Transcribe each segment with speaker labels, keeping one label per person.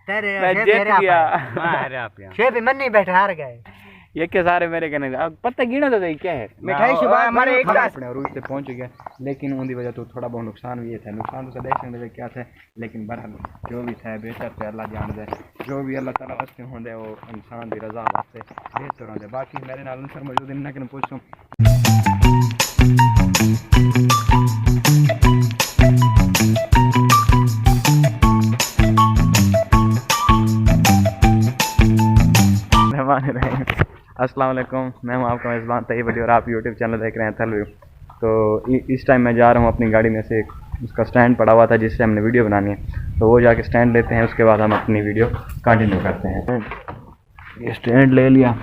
Speaker 1: तेरे
Speaker 2: मैं जीत गया।
Speaker 1: छे भी मन नहीं बैठे हार गए।
Speaker 2: ये के सारे मेरे कहने अब पता गिना तो सही क्या है
Speaker 1: मिठाई शुभ हमारे एक
Speaker 2: अपने रूज से पहुंच गया, लेकिन उनकी वजह तो थोड़ा बहुत नुकसान भी था। नुकसान तो देख सकते क्या था, लेकिन बहरहाल जो भी था बेहतर थे अल्लाह जान दे। जो भी अल्लाह ताला वास्ते होंदे वो इंसान की रजा वास्ते बेहतर होंदे। बाकी मेरे नाल अनुसार मौजूद इन्ना कि पूछूं अस्सलाम वालेकुम, मैं हूं आपका मेज़बान तैयब अली और आप यूट्यूब चैनल देख रहे हैं थलव्यू। तो इस टाइम मैं जा रहा हूं अपनी गाड़ी में से उसका स्टैंड पड़ा हुआ था जिससे हमने वीडियो बनानी है, तो वो जाके स्टैंड लेते हैं, उसके बाद हम अपनी वीडियो कंटिन्यू करते हैं। ये स्टैंड ले लिया।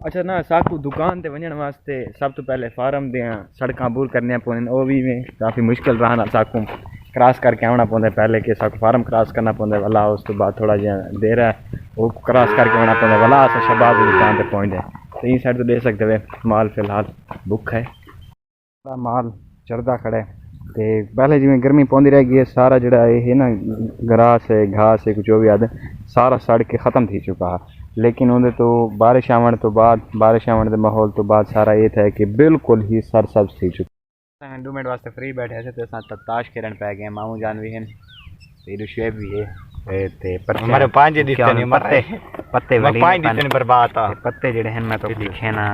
Speaker 2: अच्छा ना साकू दुकान ते वजन वास्ते सब तो पहले फार्म दें सड़क अबूल करने पौंदे, वो भी में काफ़ी मुश्किल रहा ना। साकू क्रॉस करके आना पौंदा, पहले कि साकू फार्म क्रॉस करना पौंदा वाला, उस तो बाद थोड़ा जहा देर है वो क्रॉस करके आना पौंदा वाला अस शहबाज की दुकान पर पहुँच जाए। तो ये साइड तो दे सकते हुए माल फिलहाल बुक है, माल चरदा खड़ा है। तो पहले जिमें गर्मी पौंदी रह गई है, सारा जड़ा है ना ग्रास है घास है कुछ जो भी आदे सारा सड़ के ख़त्म थी चुका है। लेकिन उन्हें तो बारिश आवन तो बाद बारिश आवन के माहौल तो बाद सारा ये था कि बिल्कुल ही सरसब्ज थी चुका। 2 मिनट वास्ते फ्री बैठे ऐसे तो साथ ताश खेलन पै गए। मामू जान भी हैं, तेरी शेब भी है ते पत्ते
Speaker 1: हमारे पांच दिखते नहीं
Speaker 2: पत्ते पत्ते वाली
Speaker 1: पांच दिखते नहीं बर्बाद आ
Speaker 2: पत्ते जड़े हैं मैं तो लिखे ना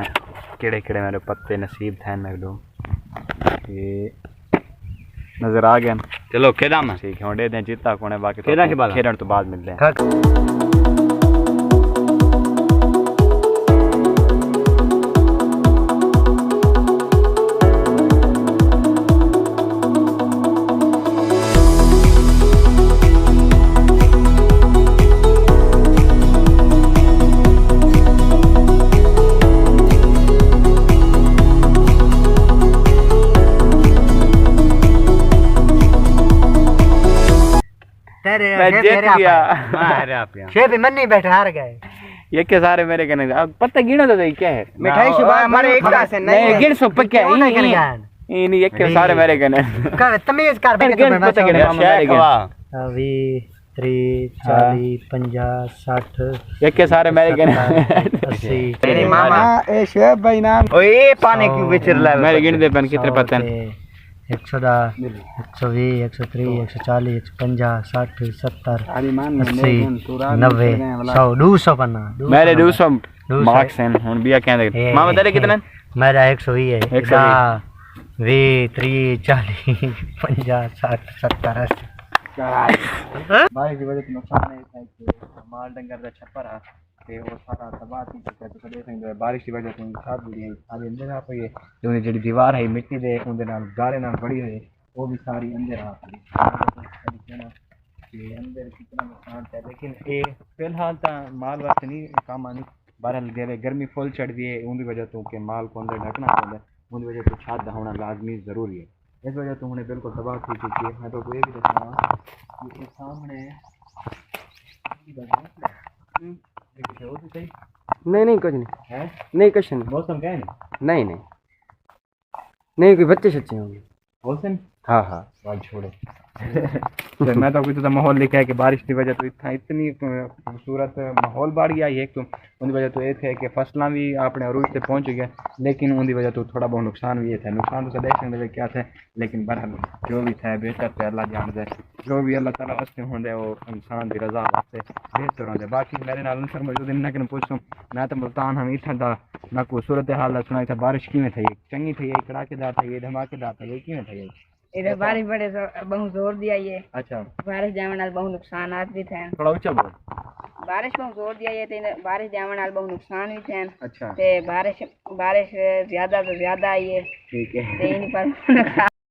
Speaker 2: केड़े केड़े मेरे पत्ते नसीब थे मैं लो ये नजर आ गया।
Speaker 1: चलो खेदा में
Speaker 2: ठीक है होंडे दें जीता कौन है बाकी
Speaker 1: खेदा के बाद
Speaker 2: खेलन तो बाद मिलते हैं। मैं जीत गया।
Speaker 1: छे भी मन नहीं बैठे हार गए।
Speaker 2: ये के सारे मेरे कहने अब पता गिना तो सही क्या है
Speaker 1: मिठाई शुभ हमारे एक का से
Speaker 2: नहीं गिन सो पक्का ये नहीं ये के सारे मेरे कहने
Speaker 1: कर तमीज कर
Speaker 2: गिन पता गिने मेरे कहने
Speaker 1: अभी 30 40 50 60
Speaker 2: ये के सारे मेरे कहने
Speaker 1: 80 तेरे मामा ए शेब भाई नाम ओए पानी की विचर ला
Speaker 2: मेरे गिन दे पन कितने पता है
Speaker 1: 110 120 130 140 150 60 70 80 90 100 200 पन्ना
Speaker 2: मेरे 200 मार्क्स हैं हुन बिया क्या दे मामा तेरे कितने
Speaker 1: मेरा 120 है 20 30 40 50 60 70 80
Speaker 2: भाई की वजह से नुकसान है कि माल डंगर का छप्पर है ते वो सारा तबाह थी चुका है। तो देख सकते हो बारिश की वजह से साथ भी है सारी अंदर आ पई है जो जेडी दीवार है मिट्टी दे उनदे नाल गारे नाल बड़ी है वो भी सारी अंदर आ पई ये अंदर कितना नुकसान है। लेकिन ये फिलहाल तो माल वास्ते नहीं काम आनी बहरहाल गए गर्मी फुल चढ़ दी है उनकी वजह तो के माल को अंदर ढकना पड़ता है उनकी वजह तो छत होना लाजमी ज़रूरी है। इस वजह तो उन्हें बिल्कुल तबाह हो चुकी है। मैं तो ये भी देखा कि सामने
Speaker 1: नहीं कुछ नहीं
Speaker 2: है
Speaker 1: नहीं कुछ नहीं
Speaker 2: मौसम क्या है
Speaker 1: नहीं नहीं नहीं कोई बच्चे सच्चे होंगे
Speaker 2: मौसम
Speaker 1: हाँ
Speaker 2: बाल छोड़ो तो मैं तो कुछ तो माहौल लिखा है कि बारिश की वजह तो इतनी खूबसूरत माहौल बढ़ गया है। एक तो उनकी वजह तो ये थे कि फसलें भी अपने अरूज से पहुंच गए, लेकिन उनकी वजह तो थोड़ा बहुत नुकसान भी ये था। नुकसान तो देख सकते क्या थे, लेकिन बहरहाल जो भी था बेहतर थे अल्लाह जान दे। जो भी अल्लाह ताला वास्ते होंदे वो इंसान की रजा वास्ते बेहतर होंदे। बाकी मेरे नाल अनुसार मौजूद इन्ना कि पूछूं मैं तो मुल्तान हम इतना था ना कोई सूरत हाल सुनाई था बारिश किमें थी चंगी थी कड़ाकेदार था ये धमाकेदार था ये किमें था
Speaker 3: इधर बारिश बड़े बहुत जोर दिया ये।
Speaker 2: अच्छा
Speaker 3: बारिश जाने नाल बहुत नुकसानात भी थे।
Speaker 2: थोड़ा ऊंचा बोल।
Speaker 3: बारिश बहुत जोर दिया ये ते बारिश जाने नाल बहुत नुकसान भी थे।
Speaker 2: अच्छा
Speaker 3: ते बारिश ज्यादा तो ज्यादा आई है
Speaker 2: ठीक है
Speaker 3: ते इन पर